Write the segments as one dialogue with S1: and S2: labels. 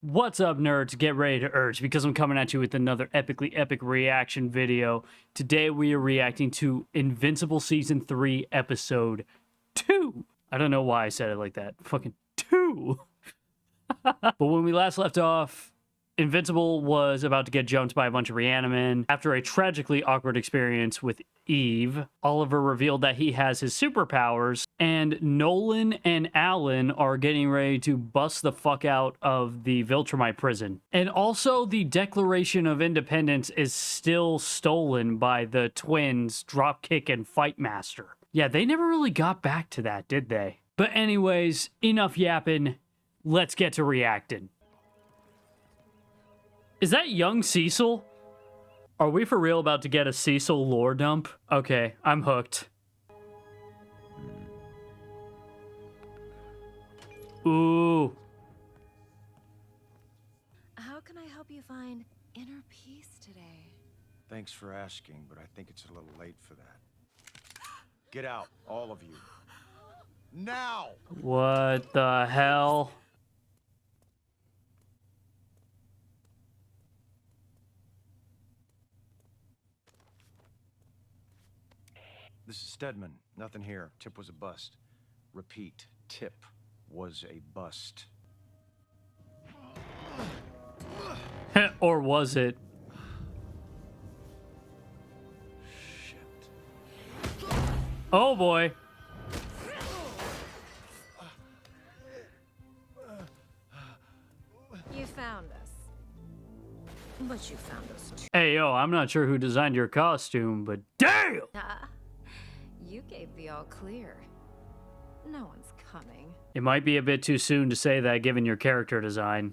S1: What's up, nerds? Get ready to urge because I'm coming at you with another epically epic reaction video. Today we are reacting to Invincible Season 3, Episode 2. I don't know why I said it like that. Fucking 2. But when we last left off, Invincible was about to get jumped by a bunch of Reanimen. After a tragically awkward experience with Eve, Oliver revealed that he has his superpowers, and Nolan and Alan are getting ready to bust the fuck out of the Viltrumite prison. And also, the Declaration of Independence is still stolen by the twins, Dropkick and Fightmaster. Yeah, they never really got back to that, did they? But anyways, enough yapping. Let's get to reacting. Is that young CECIL? Are we for real about to get a CECIL lore dump? Okay, I'm hooked. Ooh.
S2: How can I help you find inner peace today?
S3: Thanks for asking, but I think it's a little late for that. Get out, all of you. Now!
S1: What the hell?
S3: This is Stedman. Nothing here. Tip was a bust. Repeat, Tip was a bust.
S1: Or was it?
S3: Shit.
S1: Oh boy.
S2: You found us. But you found us too.
S1: Hey yo, I'm not sure who designed your costume, but damn!
S2: You gave the all clear. No one's coming.
S1: It might be a bit too soon to say that given your character design.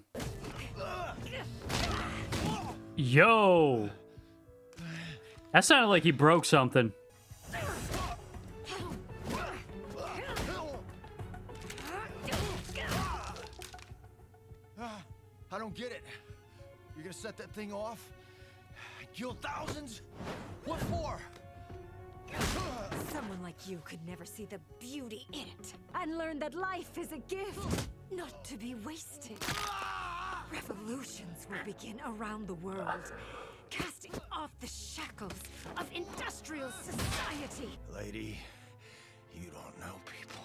S1: Yo! That sounded like he broke something.
S3: I don't get it. You're gonna set that thing off? Kill thousands? What for?
S4: Someone like you could never see the beauty in it and learn that life is a gift, not to be wasted. Revolutions will begin around the world, casting off the shackles of industrial society.
S3: Lady, you don't know people.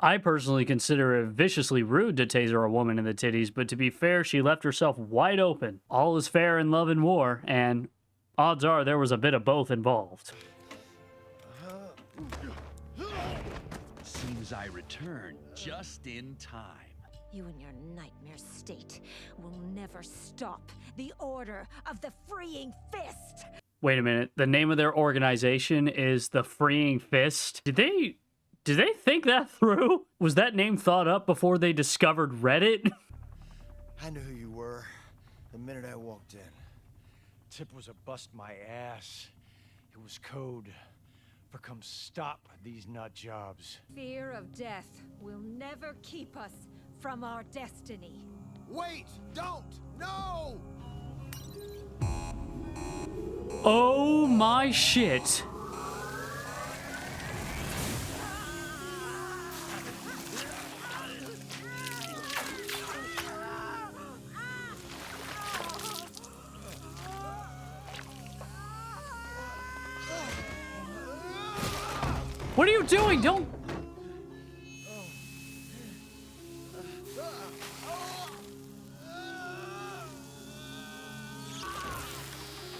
S1: I personally consider it viciously rude to taser a woman in the titties, but to be fair, she left herself wide open. All is fair in love and war, and odds are there was a bit of both involved.
S5: Seems I returned just in time.
S4: You and your nightmare state will never stop the order of the Freeing Fist.
S1: Wait a minute, the name of their organization is the Freeing Fist? Did they think that through? Was that name thought up before they discovered Reddit?
S3: I knew who you were the minute I walked in. Tip was a bust my ass. It was code for come stop these nut jobs.
S4: Fear of death will never keep us from our destiny.
S3: Wait! Don't! No!
S1: Oh my shit. What are you doing? Don't...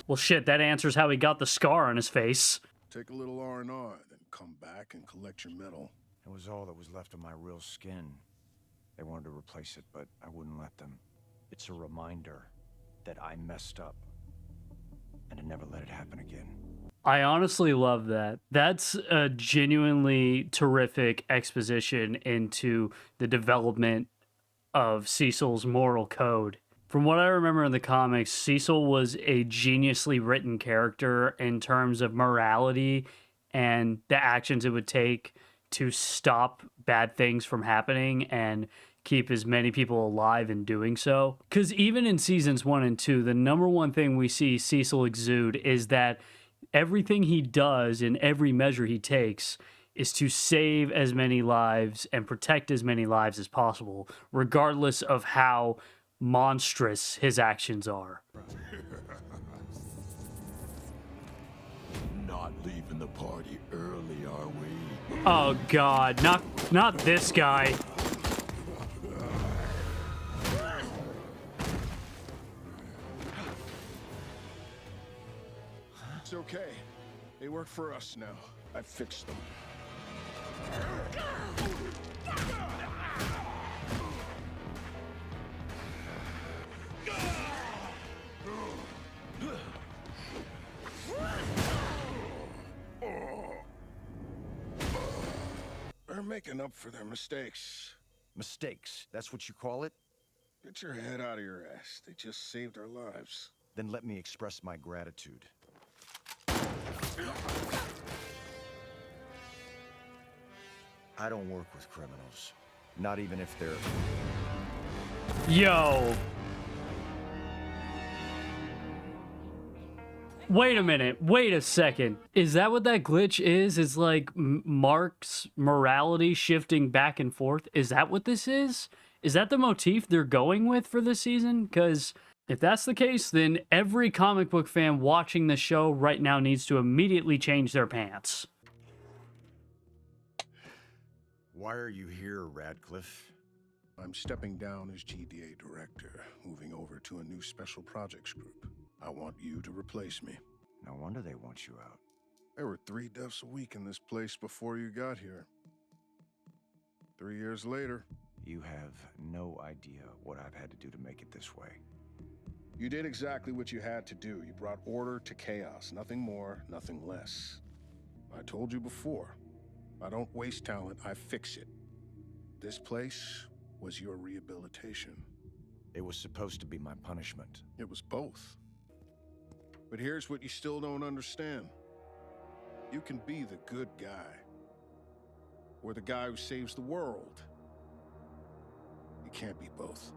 S1: Well, shit, that answers how he got the scar on his face.
S6: Take a little R&R, then come back and collect your medal.
S3: It was all that was left of my real skin. They wanted to replace it, but I wouldn't let them. It's a reminder that I messed up and to never let it happen again.
S1: I honestly love that. That's a genuinely terrific exposition into the development of Cecil's moral code. From what I remember in the comics, Cecil was a geniusly written character in terms of morality and the actions it would take to stop bad things from happening and keep as many people alive in doing so. Because even in seasons 1 and 2, the number one thing we see Cecil exude is that everything he does and every measure he takes is to save as many lives and protect as many lives as possible, regardless of how monstrous his actions are.
S6: Not leaving the party early, are we?
S1: Oh God, not this guy.
S6: It's okay. They work for us now. I fixed them. They're making up for their mistakes.
S3: Mistakes, that's what you call it?
S6: Get your head out of your ass. They just saved our lives.
S3: Then let me express my gratitude. I don't work with criminals. Not even if they're...
S1: Yo. Wait a minute. Wait a second. Is that what that glitch is? It's like Mark's morality shifting back and forth? Is that what this is? Is that the motif they're going with for this season? Because if that's the case, then every comic book fan watching the show right now needs to immediately change their pants.
S3: Why are you here, Radcliffe?
S6: I'm stepping down as GDA director, moving over to a new special projects group. I want you to replace me.
S3: No wonder they want you out.
S6: There were 3 deaths a week in this place before you got here. 3 years later,
S3: You have no idea what I've had to do to make it this way.
S6: you did exactly what you had to do. You brought order to chaos. Nothing more, nothing less. I told you before, I don't waste talent, I fix it. This place was your rehabilitation.
S3: It was supposed to be my punishment.
S6: It was both. But here's what you still don't understand. You can be the good guy, or the guy who saves the world. You can't be both.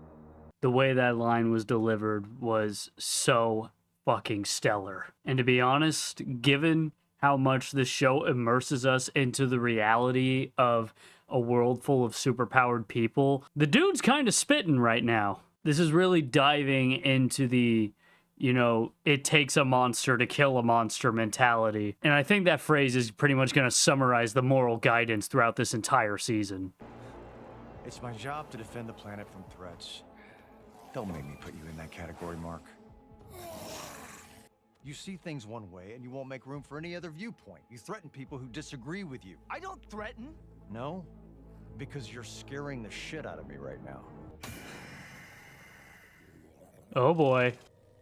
S1: The way that line was delivered was so fucking stellar. And to be honest, given how much the show immerses us into the reality of a world full of superpowered people, the dude's kind of spitting right now. This is really diving into the, you know, it takes a monster to kill a monster mentality. And I think that phrase is pretty much going to summarize the moral guidance throughout this entire season.
S3: It's my job to defend the planet from threats. Don't make me put you in that category, Mark. You see things one way and you won't make room for any other viewpoint. You threaten people who disagree with you.
S7: I don't threaten.
S3: No? Because you're scaring the shit out of me right now.
S1: Oh boy.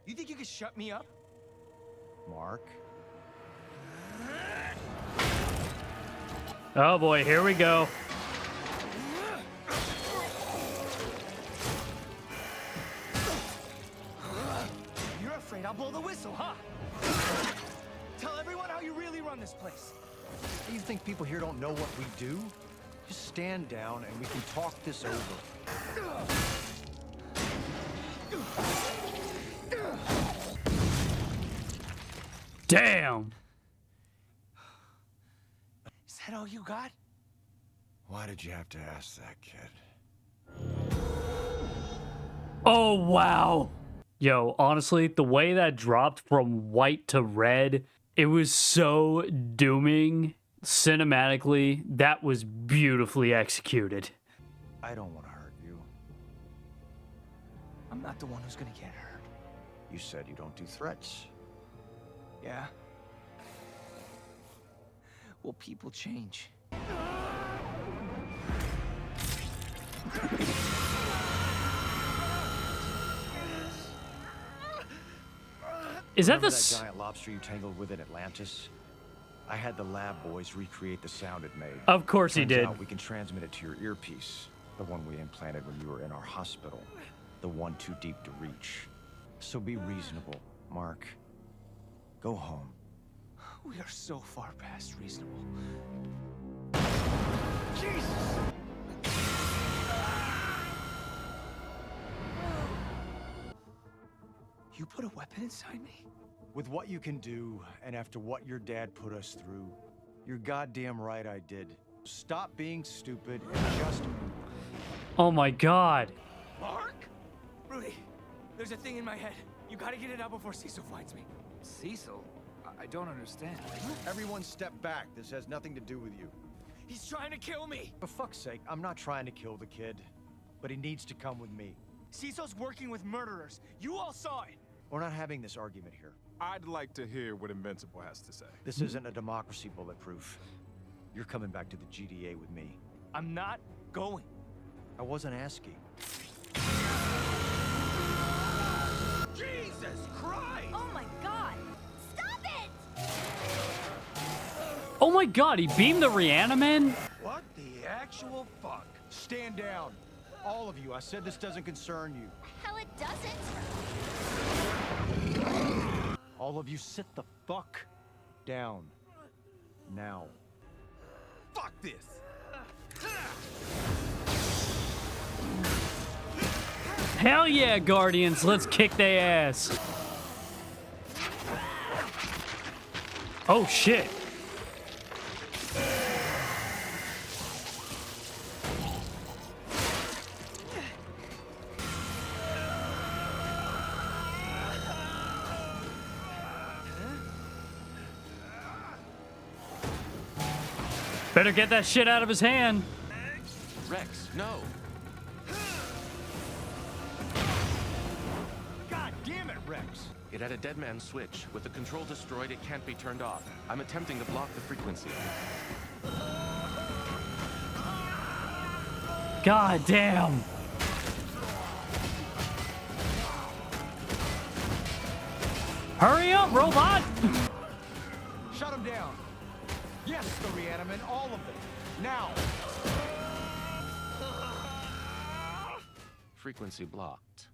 S7: You think you can shut me up?
S3: Mark?
S1: Oh boy, here we go.
S7: You're afraid I'll blow the whistle, huh? Tell everyone how you really run this place.
S3: You think people here don't know what we do? Just stand down and we can talk this over.
S1: Damn.
S7: Is that all you got?
S3: Why did you have to ask that, kid?
S1: Oh, wow. Yo, honestly, the way that dropped from white to red, it was so dooming. Cinematically, that was beautifully executed.
S3: I don't want to hurt you.
S7: I'm not the one who's gonna get hurt.
S3: You said you don't do threats.
S7: Yeah? Well, people change.
S1: Is that
S3: Remember
S1: the...
S3: that giant lobster you tangled with in Atlantis? I had the lab boys recreate the sound it made.
S1: Of course he
S3: Turns
S1: did.
S3: out we can transmit it to your earpiece. The one we implanted when you were in our hospital. The one too deep to reach. So be reasonable, Mark. Go home.
S7: We are so far past reasonable. Jesus! You put a weapon inside me?
S3: With what you can do, and after what your dad put us through, You're goddamn right I did. Stop being stupid and just...
S1: Oh my god.
S7: Mark? Rudy, there's a thing in my head. You gotta get it out before Cecil finds me.
S8: Cecil? I don't understand.
S3: Everyone step back. This has nothing to do with you.
S7: He's trying to kill me.
S3: For fuck's sake, I'm not trying to kill the kid. But he needs to come with me.
S7: Cecil's working with murderers. You all saw it.
S3: We're not having this argument here.
S9: I'd like to hear what Invincible has to say.
S3: This isn't a democracy, Bulletproof. You're coming back to the GDA with me.
S7: I'm not going.
S3: I wasn't asking.
S7: Jesus Christ!
S4: Oh my god! Stop it!
S1: Oh my god, he beamed the Reaniman?
S3: What the actual fuck? Stand down. All of you. I said this doesn't concern you.
S4: Hell, it doesn't!
S3: All of you sit the fuck down. Now.
S9: Fuck this!
S1: Hell yeah, Guardians, let's kick their ass. Oh shit. Better get that shit out of his hand.
S5: Rex, no.
S3: God damn it, Rex.
S10: It had a dead man switch. With the control destroyed, it can't be turned off. I'm attempting to block the frequency.
S1: God damn. Hurry up, robot!
S3: Shut him down. Yes, the Reaniman, all of them. Now.
S10: Frequency blocked.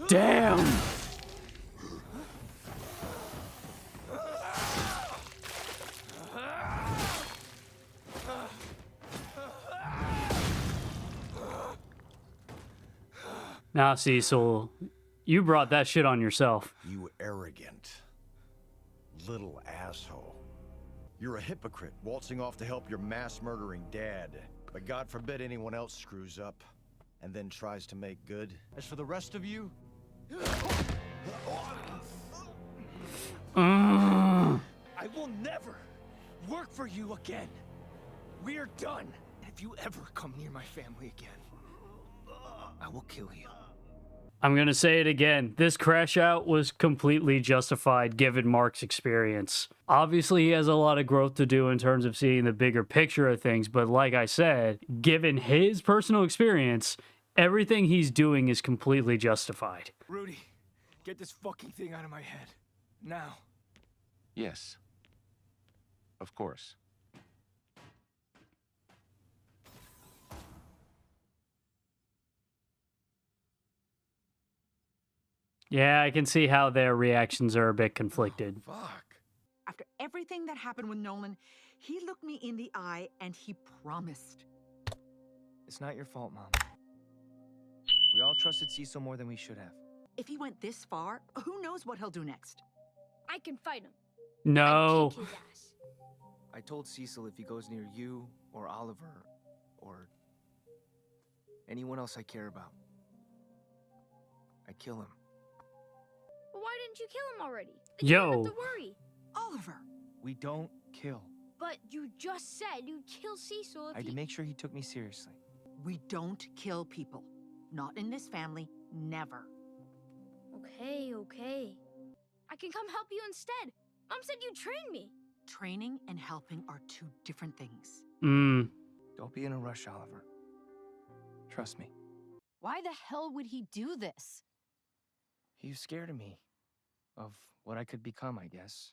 S1: Damn! Now, Cecil, you brought that shit on yourself.
S3: You arrogant little asshole. You're a hypocrite waltzing off to help your mass-murdering dad. But God forbid anyone else screws up and then tries to make good. As for the rest of you...
S7: I will never work for you again. We're done. If you ever come near my family again, I will kill you.
S1: I'm gonna say it again. This crash out was completely justified given Mark's experience. Obviously, he has a lot of growth to do in terms of seeing the bigger picture of things, but like I said, given his personal experience, everything he's doing is completely justified.
S7: Rudy, get this fucking thing out of my head. Now.
S10: Yes. Of course.
S1: Yeah, I can see how their reactions are a bit conflicted.
S9: Fuck.
S11: After everything that happened with Nolan, he looked me in the eye and he promised.
S7: It's not your fault, Mom. We all trusted Cecil more than we should have.
S11: If he went this far, who knows what he'll do next?
S12: I can fight him.
S1: No.
S12: I'd kick his ass.
S7: I told Cecil if he goes near you or Oliver or anyone else I care about, I'd kill him.
S12: But why didn't you kill him already? Then you don't
S1: Yo.
S12: have to worry.
S11: Oliver!
S7: We don't kill.
S12: But you just said you'd kill Cecil if
S7: I had
S12: he...
S7: to make sure he took me seriously.
S11: We don't kill people. Not in this family, never.
S12: Okay, okay. I can come help you instead. Mom said you'd train me.
S11: Training and helping are two different things.
S7: Don't be in a rush, Oliver. Trust me.
S13: Why the hell would he do this?
S7: He was scared of me. Of what I could become, I guess.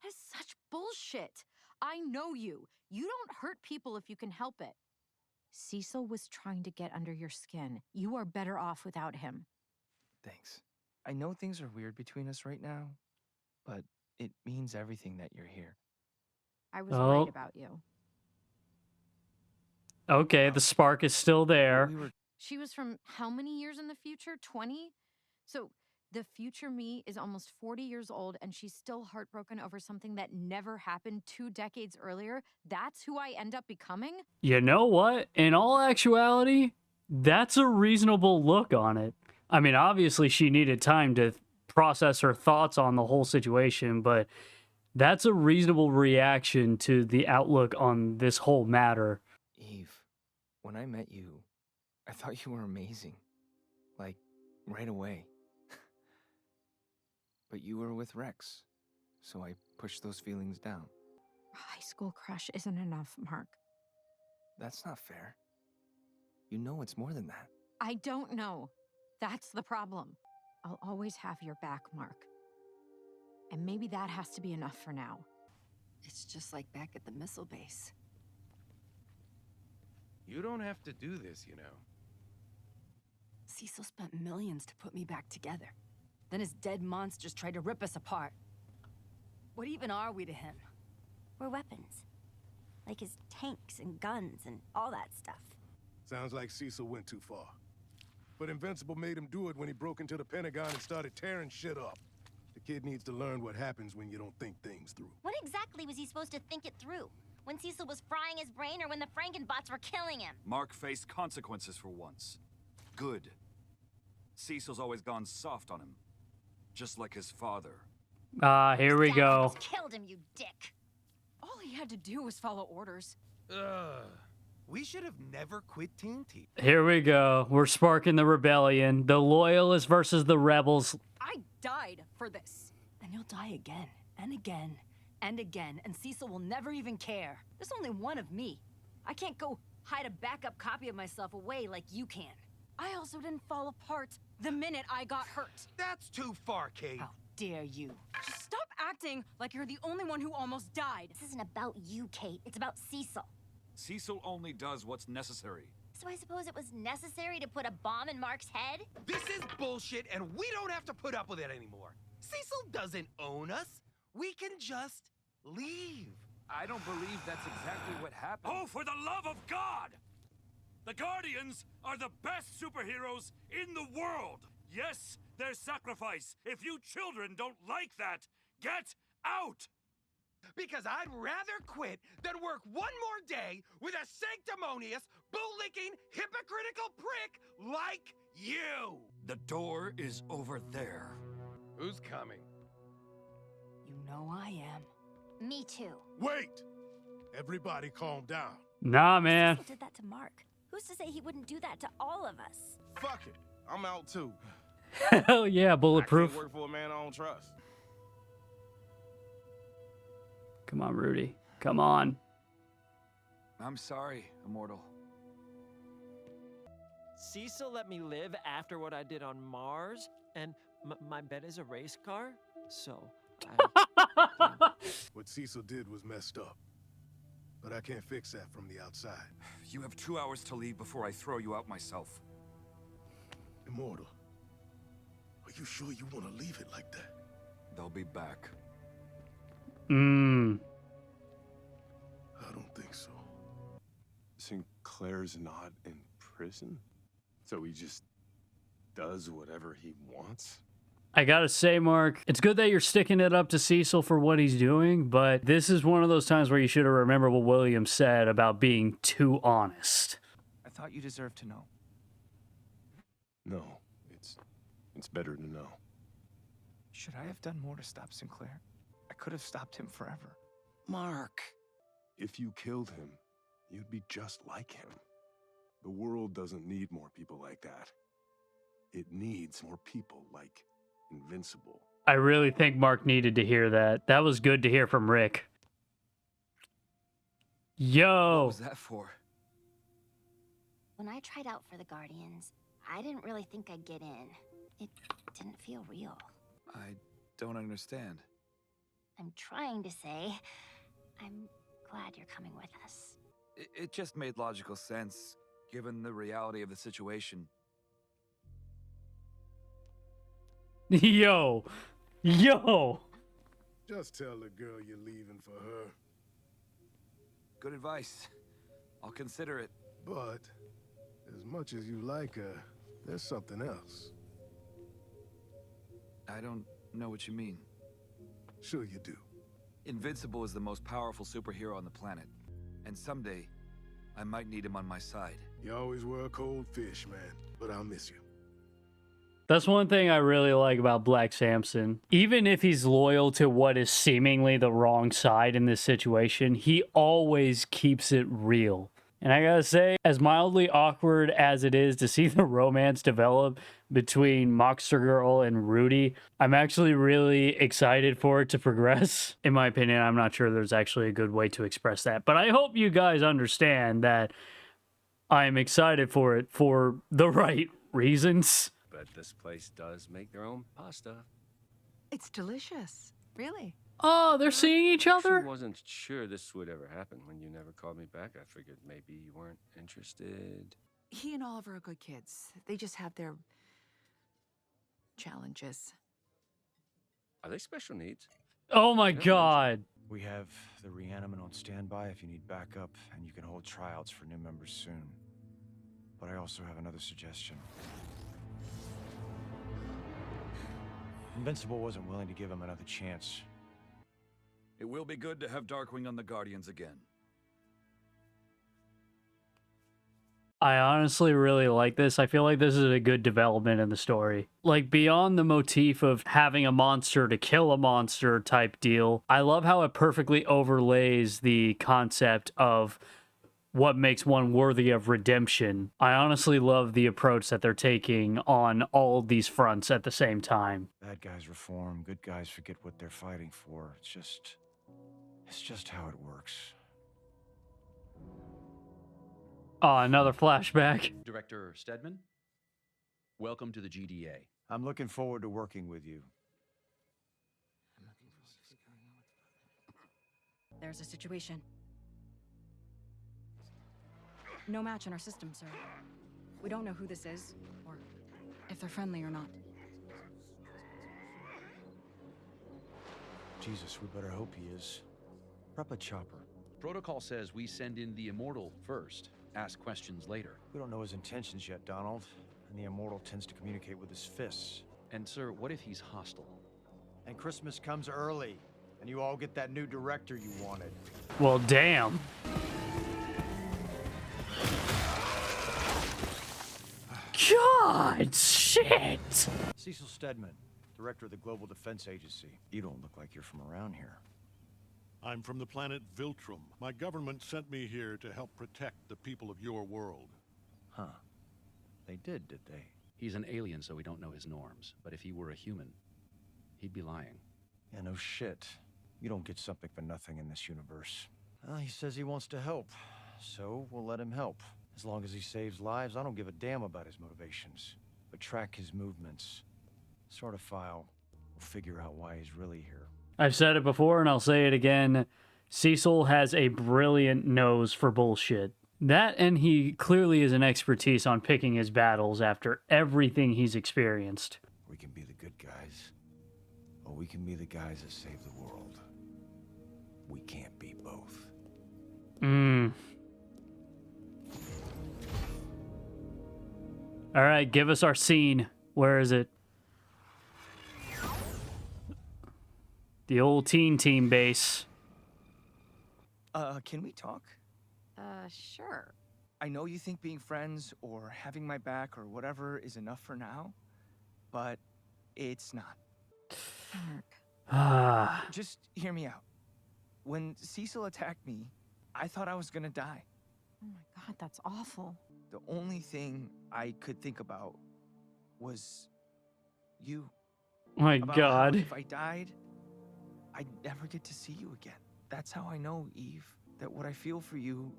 S13: That's such bullshit. I know you. You don't hurt people if you can help it. Cecil was trying to get under your skin. You are better off without him.
S7: Thanks. I know things are weird between us right now, but it means everything that you're here.
S13: I was
S1: Oh.
S13: right about you.
S1: Okay, the spark is still there.
S13: She was from how many years in the future? 20? So the future me is almost 40 years old and she's still heartbroken over something that never happened 2 decades earlier. That's who I end up becoming?
S1: You know what? In all actuality, that's a reasonable look on it. I mean, obviously she needed time to process her thoughts on the whole situation, but that's a reasonable reaction to the outlook on this whole matter.
S7: Eve, when I met you, I thought you were amazing. Like, right away. But you were with Rex, so I pushed those feelings down.
S13: A high school crush isn't enough, Mark.
S7: That's not fair. You know it's more than that.
S13: I don't know. That's the problem. I'll always have your back, Mark. And maybe that has to be enough for now.
S2: It's just like back at the missile base.
S5: You don't have to do this, you know.
S2: Cecil spent millions to put me back together. Then his dead monsters tried to rip us apart. What even are we to him?
S4: We're weapons. Like his tanks and guns and all that stuff.
S6: Sounds like Cecil went too far. But Invincible made him do it when he broke into the Pentagon and started tearing shit up. The kid needs to learn what happens when you don't think things through.
S4: What exactly was he supposed to think it through? When Cecil was frying his brain or when the Frankenbots were killing him?
S14: Mark faced consequences for once. Good. Cecil's always gone soft on him. Just like his father.
S1: Here we go.
S4: Almost killed him, you dick.
S2: All he had to do was follow orders.
S9: We should have never quit Team T.
S1: Here we go. We're sparking the rebellion. The loyalists versus the rebels.
S2: I died for this. And you'll die again, and again, and again, and Cecil will never even care. There's only one of me. I can't go hide a backup copy of myself away like you can. I also didn't fall apart the minute I got hurt.
S9: That's too far, Kate.
S2: How dare you? Just stop acting like you're the only one who almost died.
S4: This isn't about you, Kate. It's about Cecil.
S14: Cecil only does what's necessary.
S4: So I suppose it was necessary to put a bomb in Mark's head?
S9: This is bullshit, and we don't have to put up with it anymore. Cecil doesn't own us. We can just leave.
S14: I don't believe that's exactly what happened. Oh, for the love of God! The Guardians are the best superheroes in the world! Yes, there's sacrifice. If you children don't like that, get out!
S9: Because I'd rather quit than work one more day with a sanctimonious, bootlicking, hypocritical prick like you!
S14: The door is over there.
S9: Who's coming?
S2: You know I am.
S4: Me too.
S6: Wait! Everybody calm down.
S1: Nah, man.
S4: Cecil did that to Mark. Who's to say he wouldn't do that to all of us?
S9: Fuck it. I'm out too.
S1: Hell yeah, bulletproof.
S9: I can't work for a man I don't trust.
S1: Come on, Rudy. Come on.
S8: I'm sorry, Immortal.
S15: Cecil let me live after what I did on Mars, and my bed is a race car, so
S6: What Cecil did was messed up. But I can't fix that from the outside.
S14: You have 2 hours to leave before I throw you out myself.
S6: Immortal, are you sure you want to leave it like that?
S14: They'll be back.
S6: I don't think so.
S9: Sinclair's not in prison? So he just does whatever he wants?
S1: I gotta say, Mark, it's good that you're sticking it up to Cecil for what he's doing, but this is one of those times where you should have remembered what William said about being too honest.
S7: I thought you deserved to know.
S9: No, it's better to know.
S7: Should I have done more to stop Sinclair? I could have stopped him forever.
S9: Mark! If you killed him, you'd be just like him. The world doesn't need more people like that. It needs more people like Invincible.
S1: I really think Mark needed to hear that. That was good to hear from Rick. Yo!
S8: What was that for?
S4: When I tried out for the Guardians, I didn't really think I'd get in. It didn't feel real.
S8: I don't understand.
S4: I'm trying to say, I'm glad you're coming with us.
S8: It just made logical sense, given the reality of the situation.
S1: Yo! Yo!
S6: Just tell the girl you're leaving for her.
S8: Good advice. I'll consider it.
S6: But as much as you like her, there's something else.
S8: I don't know what you mean.
S6: Sure you do.
S8: Invincible is the most powerful superhero on the planet. And someday, I might need him on my side.
S6: You always were a cold fish, man. But I'll miss you.
S1: That's one thing I really like about Black Samson. Even if he's loyal to what is seemingly the wrong side in this situation, he always keeps it real. And I gotta say, as mildly awkward as it is to see the romance develop between Monster Girl and Rudy, I'm actually really excited for it to progress. In my opinion, I'm not sure there's actually a good way to express that. But I hope you guys understand that I'm excited for it for the right reasons.
S16: But this place does make their own pasta.
S11: It's delicious. Really.
S1: Oh, they're seeing each other?
S16: I wasn't sure this would ever happen. When you never called me back, I figured maybe you weren't interested.
S11: He and Oliver are good kids. They just have their challenges.
S16: Are they special needs?
S1: Oh my god.
S3: We have the reanimant on standby if you need backup, and you can hold tryouts for new members soon. But I also have another suggestion. Invincible wasn't willing to give him another chance.
S8: It will be good to have Darkwing on the Guardians again.
S1: I honestly really like this. I feel like this is a good development in the story. Like, beyond the motif of having a monster to kill a monster type deal, I love how it perfectly overlays the concept of what makes one worthy of redemption. I honestly love the approach that they're taking on all of these fronts at the same time.
S3: Bad guys reform, good guys forget what they're fighting for. It's just how it works.
S1: Oh, another flashback.
S17: Director Stedman, welcome to the GDA.
S3: I'm looking forward to working with you.
S2: There's a situation. No match in our system, sir. We don't know who this is, or if they're friendly or not.
S3: Jesus, we better hope he is. Prep a chopper.
S17: Protocol says we send in the Immortal first, ask questions later.
S3: We don't know his intentions yet, Donald. And the Immortal tends to communicate with his fists.
S17: And sir, what if he's hostile?
S3: And Christmas comes early, and you all get that new director you wanted.
S1: Well, damn. God, shit!
S3: Cecil Stedman, director of the Global Defense Agency. You don't look like you're from around here.
S18: I'm from the planet Viltrum. My government sent me here to help protect the people of your world.
S3: Huh. They did they?
S17: He's an alien, so we don't know his norms. But if he were a human, he'd be lying.
S3: Yeah, no shit. You don't get something for nothing in this universe. He says he wants to help, so we'll let him help. As long as he saves lives, I don't give a damn about his motivations. But track his movements. Sort of file. We'll figure out why he's really here.
S1: I've said it before and I'll say it again. Cecil has a brilliant nose for bullshit. That, and he clearly is an expertise on picking his battles after everything he's experienced.
S3: We can be the good guys, or we can be the guys that save the world. We can't be both.
S1: All right, give us our scene. Where is it? The old teen team base.
S7: Can we talk?
S13: Sure.
S7: I know you think being friends or having my back or whatever is enough for now, but it's not. Just hear me out. When Cecil attacked me, I thought I was gonna die.
S13: Oh my god, that's awful.
S7: The only thing I could think about was you.
S1: Oh my
S7: About
S1: god.
S7: how if I died, I'd never get to see you again. That's how I know, Eve, that what I feel for you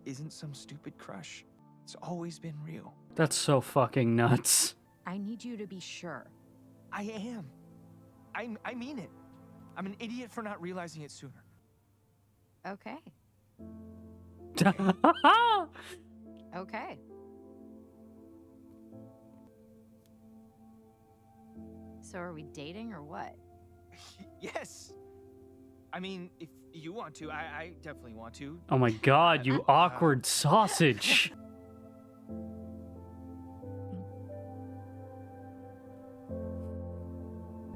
S7: isn't some stupid crush. It's always been real.
S1: That's so fucking nuts.
S13: I need you to be sure.
S7: I am. I mean it. I'm an idiot for not realizing it sooner.
S13: Okay. Okay. So are we dating or what?
S7: Yes. I mean, if you want to, I definitely want to.
S1: Oh my god, you awkward sausage.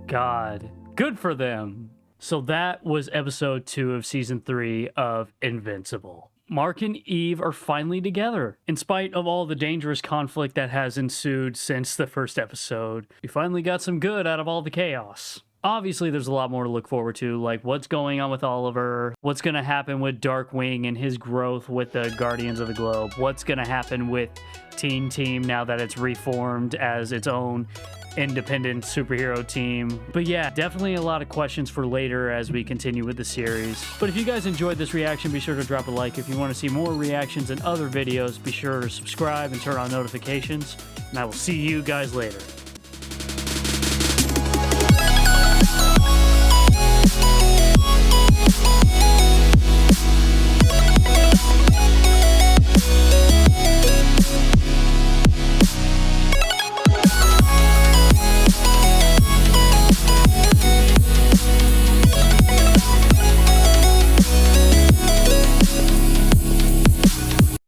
S1: God, good for them. So that was episode 2 of season 3 of Invincible. Mark and Eve are finally together. In spite of all the dangerous conflict that has ensued since the first episode, we finally got some good out of all the chaos. Obviously, there's a lot more to look forward to, like what's going on with Oliver, what's going to happen with Darkwing and his growth with the Guardians of the Globe, what's going to happen with Teen Team now that it's reformed as its own independent superhero team. But yeah, definitely a lot of questions for later as we continue with the series. But if you guys enjoyed this reaction, be sure to drop a like. If you want to see more reactions and other videos, be sure to subscribe and turn on notifications. And I will see you guys later.